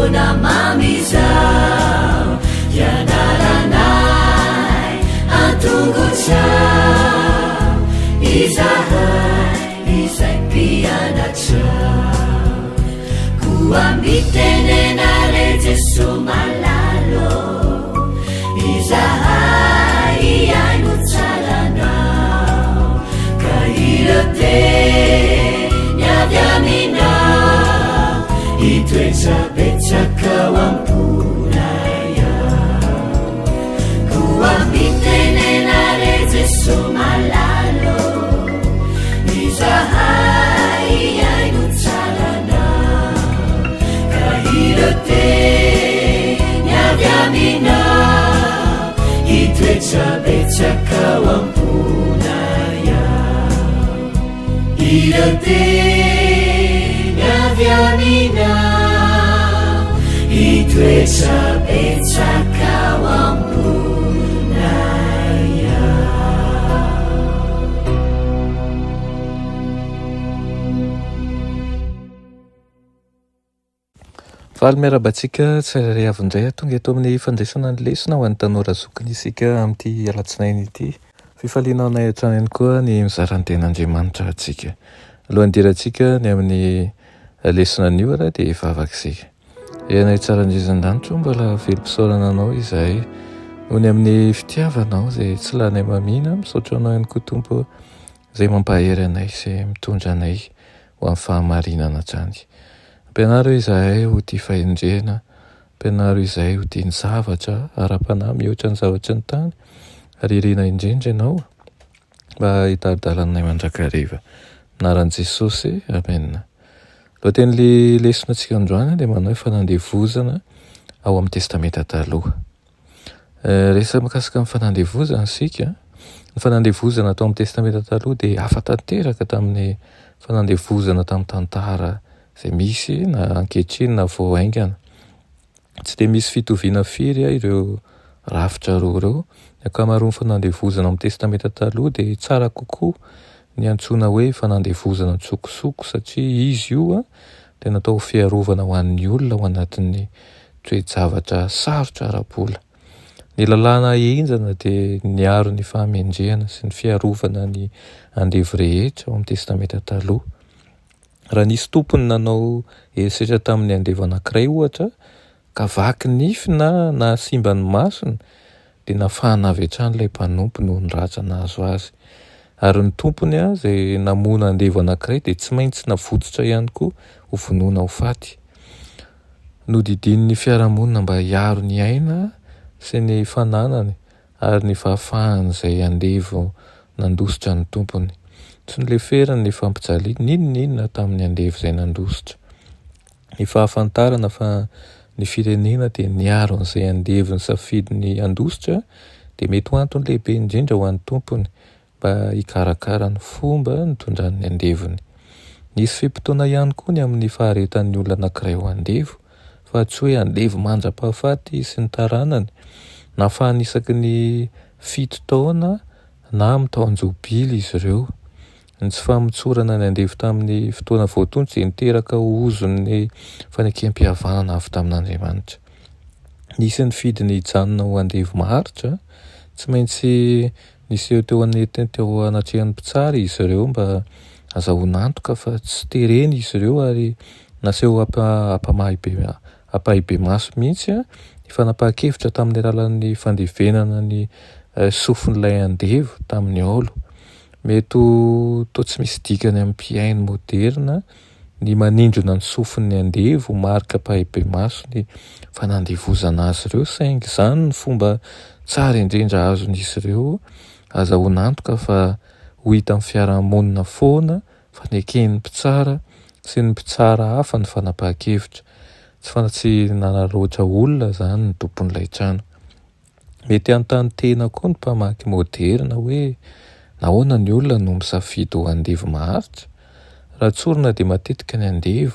fotoana mamizao ianaranay antongotsao izahay izay mpianatrao koa mitenenare Jeso malalo izahay iaino tsaranao ka iroteny avy aminao itoetsabetsaka amponaya koa mitenenare Jeso malalo izahay iaino tsaranao ka iroteny avy aminao itoetsabetsaka amponaya iroteny avy aminao itoetsabetsaka amponaya. Valy miarabantsika tsirairay avindray tonga eto amin'ny fandraisana ny lesona ho an'ny tanora zokiny isika amin'ity alatsinainy ity. Fifaliana anay hatrany ihany koa ny mizarany ten'Andriamanitra atsika. Alohan'ny dirantsika ny amin'ny lesona ny ora dia vavakisika. Ianay tsara indrizan-danitro mbola velom-pisaorana anao izahay noho ny amin'ny fitiavanao izay tsy lanay mamina misaotra anao ihany koa Tompo izay mampahery anay sy mitondra anay ho amin'ny fahamarinana hatrany. Ampianaro izahay ho tia fahendrena, ampianaro izahay ho tia ny zavatra ara-panahy mihoatra ny zavatra ny tany ary irina indrindra ianao mba hitaridalanay mandrakariva. Anaran'i Jesosy, amen. Lohaten'le lesonantsika androany dia manao fanandevozana ao amin'ny testamenta taloha. Rehefa mikasika amin'ny fanandevozana isika, ny fanandevozana atao amin'ny testamenta taloha dia hafa tanteraka tamin'ny fanandevozana tamin'ny tantara izay misy na ankehitriny na vao haingana. Tsy dia misy fitoviana firy ireo rafitra roa ireo. Ny ankamaroan'ny fanandevozana amin'ny testamenta taloha dia tsara kokoa ny antsoina hoe fanandevozana tsokosoko satria izy io dia natao fiarovana ho an'ny olona ao anatin'ny toe-javatra sarotra ara-bola. Ny lalàna enjana dia niaro ny fahamendrehana sy ny fiarovana ny andevy rehetra ao amin'ny testamenta taloha. Raha nisy tompony nanao herisetra tamin'ny andevy anankiray ohatra ka vaky nify na simba ny masony dia nafahana avy hatrany ilay mpanompo noho ny ratra nahazo azy. Ary ny tompony izay namono andevy anankiray dia tsy maintsy navototra ihany koa ho vonoina ho faty. Nodidin'ny fiarahamonina mba hiaro ny aina sy ny fananany ary ny fahafahany izay andevy nandositra ny tompony. Tsy noleferany ny fampijaliana ninonninona tamin'ny andevy izay nandositra. Ny fahafantarana fa ny firenena dia niaro an'izay andevy ny safidy ny andositra dia mety ho antony lehibe indrindra ho an'ny tompony mba hikarakara ny fomba nitondran'ny andeviny. Nisy fimpitoana ihany koa ny amin'ny faharetan'ny olona anankiray ho andevy fa tsy hoe andevy mandra-pahafaty sy ny taranany na fahanisaky ny 7 taona na amin'ny taon-jobily izy ireo. Ny tsy fahamotsorana ny andevy tamin'ny fotoana voatonja dia niteraka ozon'ny fanekem-pihavanana avy tamin'Andriamanitra. Nisy ny fidiny hijanona ho andevy maharitra, tsy maintsy niseho teo anatrehan'ny mpitsara izy ireo mba azahoana antoka fa tsy tereny izy ireo ary naseho ampahibe maso mihitsy ny fanapahan-kevitra tamin'ny alalan'ny fandevenana ny sofin'ilay andevy tamin'ny olo. Mety toa tsy misy dikany amin'ny mpiaino moderna ny manindrona ny sofin'ny andevy marika ampahibe maso ny fanandevozana azy ireo saingy izany ny fomba tsara indrindra azon'izy ireo azahoana antoka fa ho hita amin'ny fiarahamonina foana faneken'ny mpitsara sy ny mpitsara hafa ny fanapahan-kevitra. Tsy nanaroatra olona izany ny tompon'ilay trano. Mety anontany tena koa ny mpamaky moderna hoe nahoana ny olona no misafidy ho andevy maharitra? Raha tsorina dia matetika ny andevy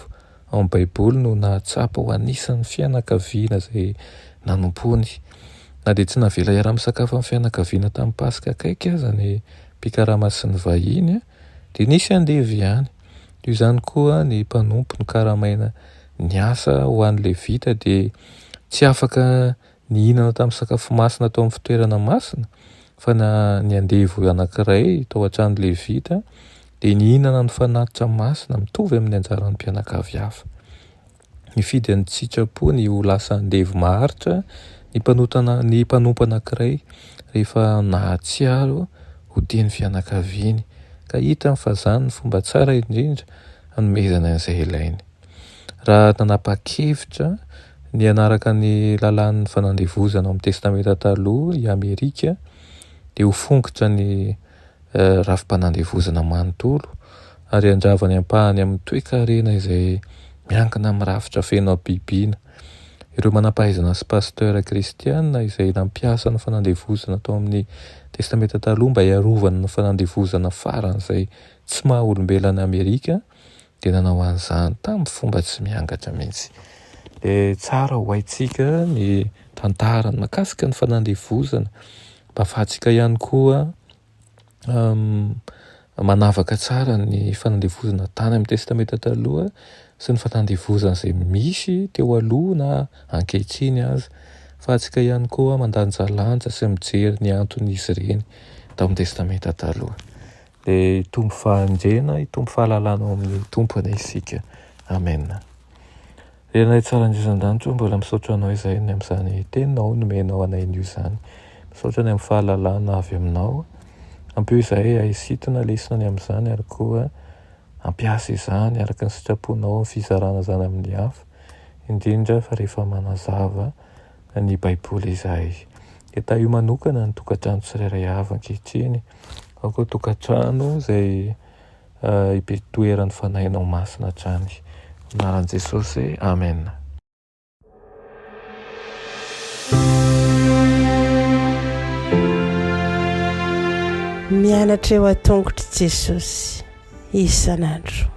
ao amin'ny baiboly no nahatsapa ho anisan'ny fianakaviana izay nanompony. Na dia tsy navela iara-misakafo amin'ny fianakaviana tamin'ny Pasika akaiky aza ny mpikarama sy ny vahiny dia nisy andevy ihany. Toy izany koa ny mpanompo ny karamaina ny asa ho an'ny levita dia tsy afaka nihinana tamin'ny sakafo masina tao amin'ny fitoerana masina fa ny andevo anankiray tao an-trano levita dia nihinana ny fanatitra masina mitovy amin'ny anjaran'ny mpianakavy hafa. Nifidy ny sitrapon'ny ho lasa andevo maharitra ny mpanompo anankiray rehefa nahatsiaro ho teny fianakaviany ka hitany fa zany ny fomba tsara indrindra hanomezana an'izay ilainy. Raha nanapa-kevitra ny anaraka ny lalàn'ny fanandevozana amin'ny testamenta taloha i Amerika dia ho fongotra ny rafi-panandevozana manontolo ary andravany ampahany amin'ny toe-karena izay miankina amin'ny rafitra feno bibiana. Ireo manam-pahaizana sy pasteur kristiana izay nampiasa ny fanandevozana tao amin'ny testamenta taloha mba hiarovana ny fanandevozana faran'izay tsy maha-olombelona Amerika dia nanao an'izany tamin'ny fomba tsy miangatra mihitsy. Tsara ho haitsika ny tantara mahakasika ny fanandevozana mba ahafahantsika ihany koa manavaka tsara ny fanandevozana tany amin'ny testamenta taloha sy ny fanandevozana izay misy teo aloha na ankehitriny aza. Ahafahantsika ihany koa mandanjalanja sy mijery ny anton'izy ireny tao amin'ny testamenta taloha. Dia hitombo fahandrena, hitombo fahalalana ao amin'ny tompony isika. Amen. Renay tsara indrisan-danitro, mbola misaotra anao izay ny amin'izany teninao nomenao anay io izany. Misaotra ny amin'ny fahalalana avy aminao. Ampio izahay haisitona lesona ny amin'izany ary koa ampiasa izany araka ny sitraponao ny fizarana izany amin'ny hafa. Indrindra fa rehefa manazava ny baiboly izahay. Dia io manokana ny tokantrano tsirairay avy ankehitriny. Ao koa tokantrano izay ipetoeran'ny fanahinao masina hatrany. Anaran'i Jesosy, amen. Mianatra eo an-tongotry Jesosy isan'andro.